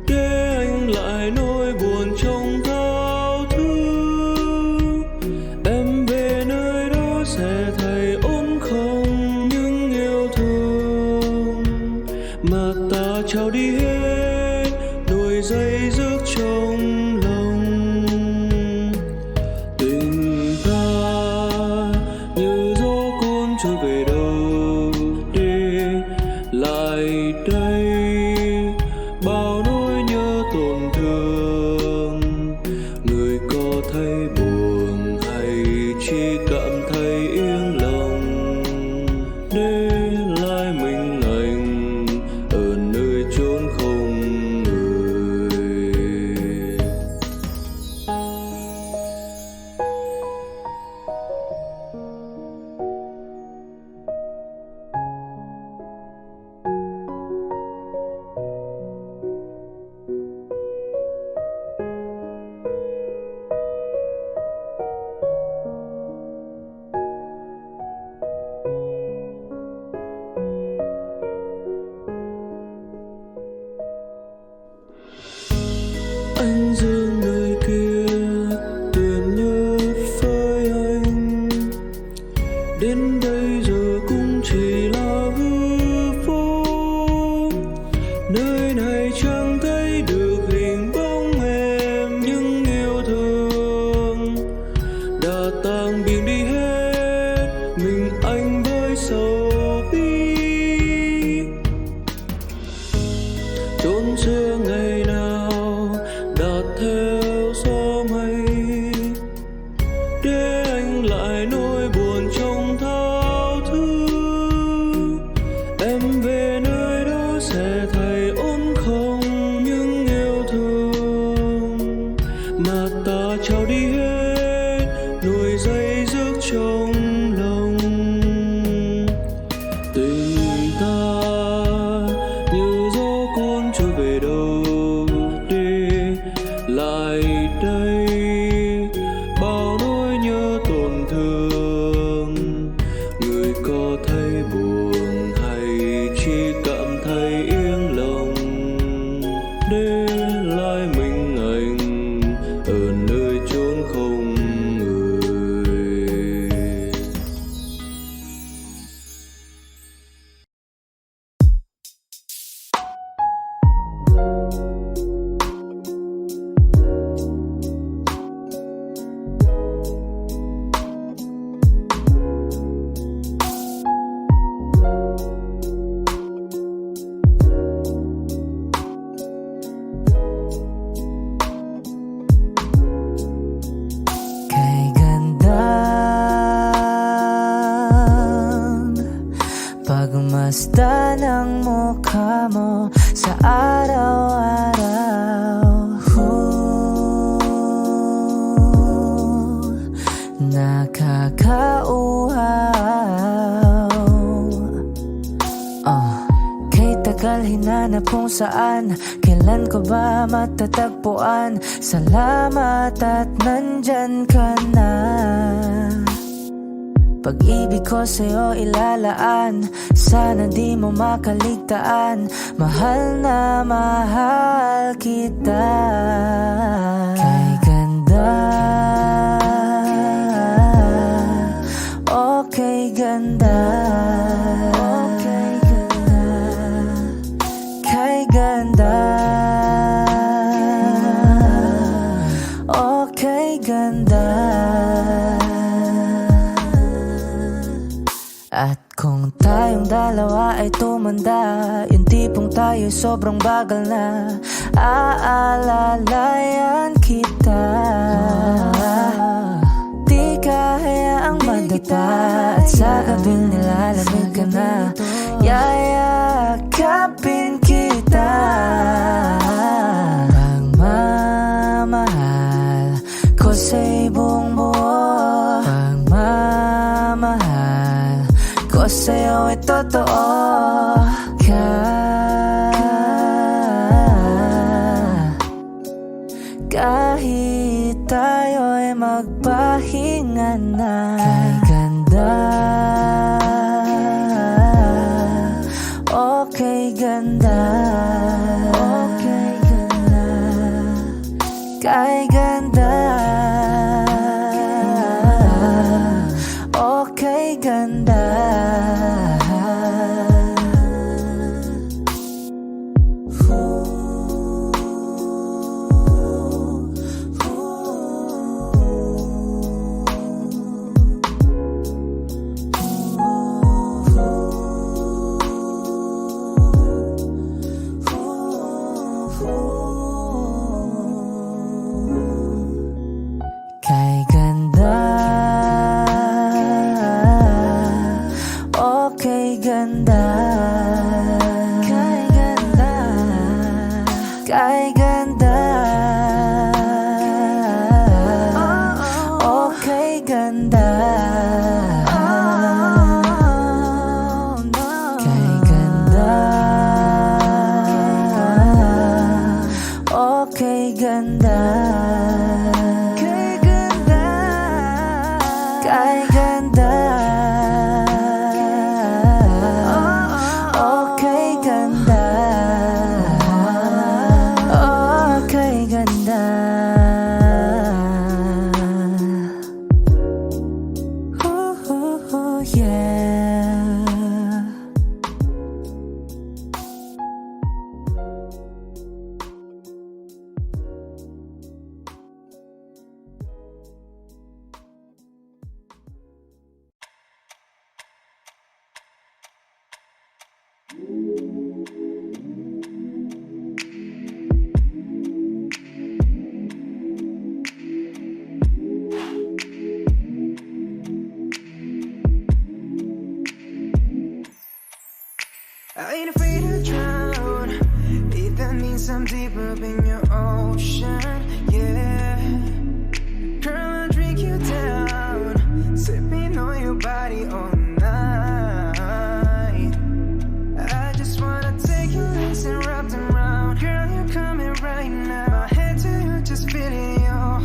để anh lại nỗi buồn trong thao thức. Em về nơi đó sẽ thấy ổn không, những yêu thương mà ta trao đi hết, nỗi dây dứt trong lòng. anh dương người kia tuyệt nhất với anh, đến đây giờ cũng chỉ là hư vô. Nơi này chẳng thấy được hình bóng em, nhưng yêu thương đã tan biến đi hết, mình anh với sầu bi. Chốn xưa ngày nào đã theo gió mây, để anh lại nỗi buồn trong thao thức. Em về nơi đó sẽ thấy ổn không, những yêu thương mà ta trao đi hết, nuôi dây dứt trong lòng. Tình ta như gió cuốn trôi về đâu đi, lại đây bao nỗi nhớ tổn thương. Người có thấy buồn hay chỉ cảm thấy yên lòng, để lại mình anh ở nơi chốn không người. Kay gandang pagmasdan ng mukha mo sa araw-araw. Nakakauhaw. Kay tagal hinanap kung saan, kailan ko ba matatagpuan? Salamat at nandyan ka na. Pag-ibig ko sa'yo ilalaan, sana di mo makaligtaan. Mahal na mahal kita. Kay ganda, okay ganda, okay ganda, kay ganda, okay ganda. At kung tayong dalawa ay tumanda, yung tipong tayo sobrang bagal na, aalalayan kita. Di kahayaang madata, at sa gabing nilalamig ka na, yayakapin kita. Pagmamahal ko sa'y buong buo, pagmamahal ko sa'yo ay totoo. Kahit tayo'y magpahinga na. Kay ganda, okay ganda, okay ganda, kay ganda, okay ganda. Kay ganda, okay ganda, kay ganda, kay ganda, okay ganda, kay ganda, okay ganda. Kay ganda, okay ganda, okay ganda.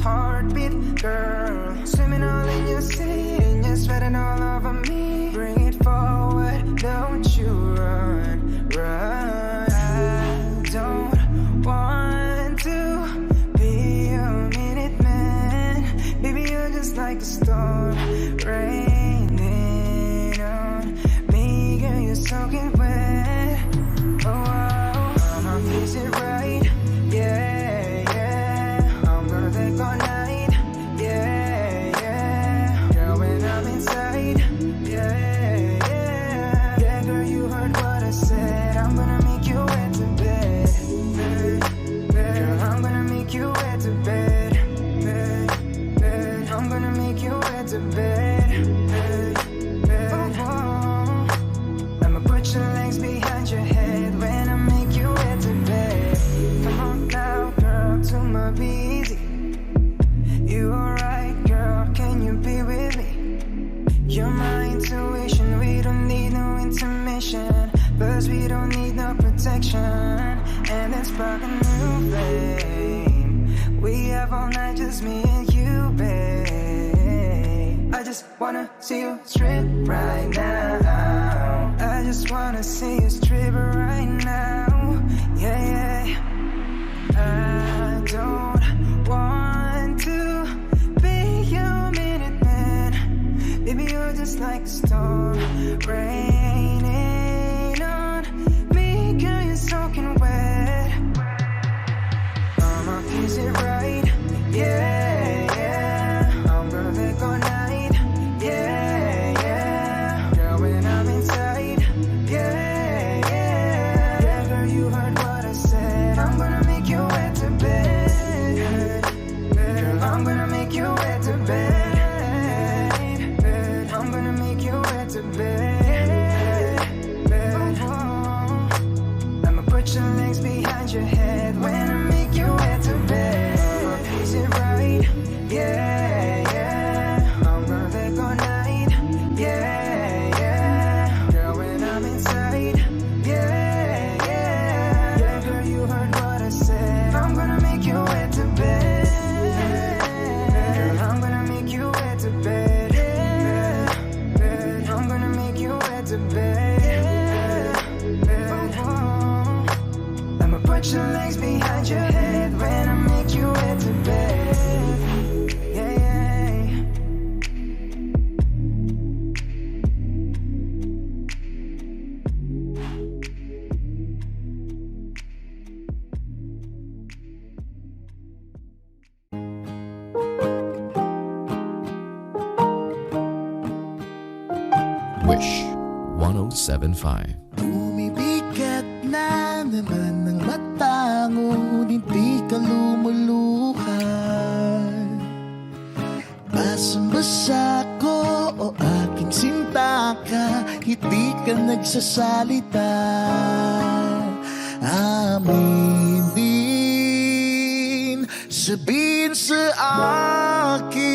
heartbeat, girl. Swimming all in your sea, and you're sweating all over me. Bring it forward, don't you run, run. I don't want to be a minute man. Baby, you're just like a storm raining on me. Girl, you're soaking wet. Oh, I'ma fix it right. Yeah, yeah. I'm gonna take all night. Yeah, yeah. Girl, when I'm inside. Yeah, yeah. Yeah, girl, you heard what I said. I'm gonna make you wet to bed. Girl, I'm gonna make you wet to bed. I'm gonna make you wet to bed. Oh, I'ma put your legs behind your head when I make you wet to bed. Come on now, girl, to my busy. You alright, girl? Can you be with me? You're my intuition. We don't need no intermission. Plus we don't need no protection. And let's spark a new flame. We have all night, just me and you, babe. I just wanna see you strip right now. I just wanna see you strip right now. Yeah, yeah. I don't want to be your minute man. Baby, you're just like a storm raining on me. Girl, you're soaking wet. I'ma fix it right. Yeah, yeah. I'm gonna take all night. Yeah, yeah. Girl, when I'm inside. Yeah, yeah. Yeah, girl, you heard what I said. I'm gonna make you wet to bed. Girl, I'm gonna make you wet to bed. I'm gonna make you wet to bed. Oh, I'ma put your legs behind your head when I make you wet to bed. Is it right? Yeah, yeah. I'm gonna take all night. Yeah, yeah. Girl, when I'm inside. Yeah, yeah. Yeah, girl, you heard what I said. I'm gonna make you wet to bed. Girl, I'm gonna make you wet to bed. I'm gonna make you wet to bed. Oh, I'ma put your legs behind your head when I make you wet to bed. Yeah, yeah. Wish 1075. Bumibigat na naman ang mata, ngunit di ka lumuluhan. Basang-basa ko o aking sinta ka, hindi ka nagsasalita. Aminin, sabihin sa akin,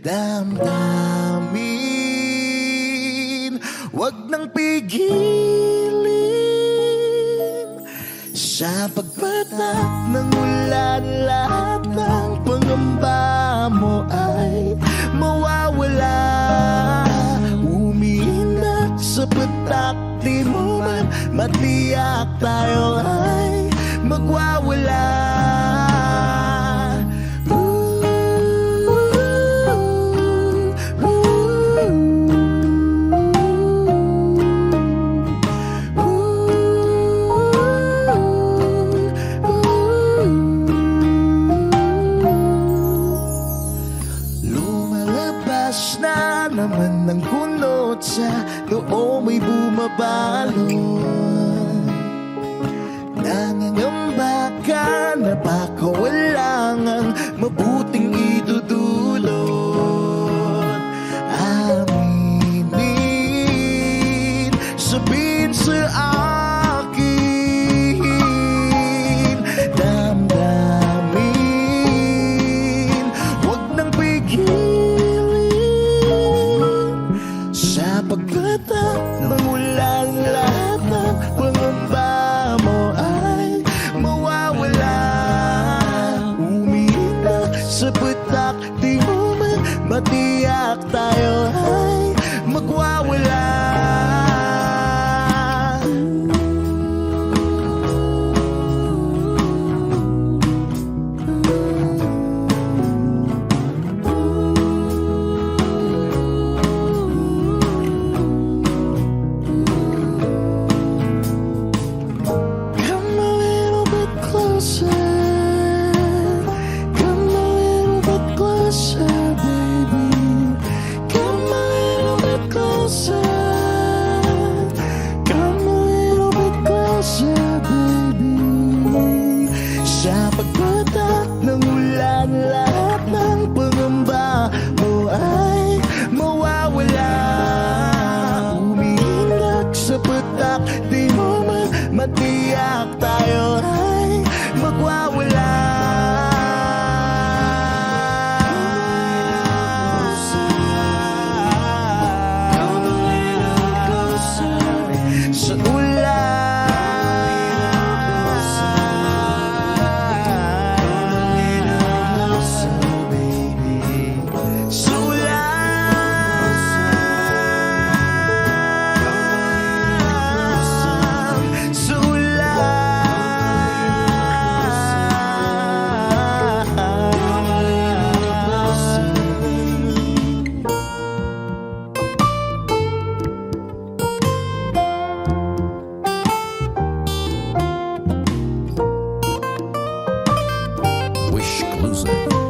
damdamin, wag nang pigilin. Sa pagpatak ng ulan, lahat ng pangamba mo ay mawawala. Umiinat sa patak, di mo man matiyak, tayo ay magwawala. Lumalabas na naman ng kunot sa loob may bumabalon. Nangangamba ka na baka walang ang mabuting idudulot. Aminin, sabihin sa akin, damdamin, wag nang pigilin. Sa pagpatak ng ulan, lahat closer. Come a little bit closer, baby. Come a little bit closer. Come a little bit closer, baby. Sa pagpatak ng ulan, lahat ng pangamba mo ay mawawala. Umiindak sa patak, di mo man matiyak, tayo ay magwawala. Sa Wish Closer.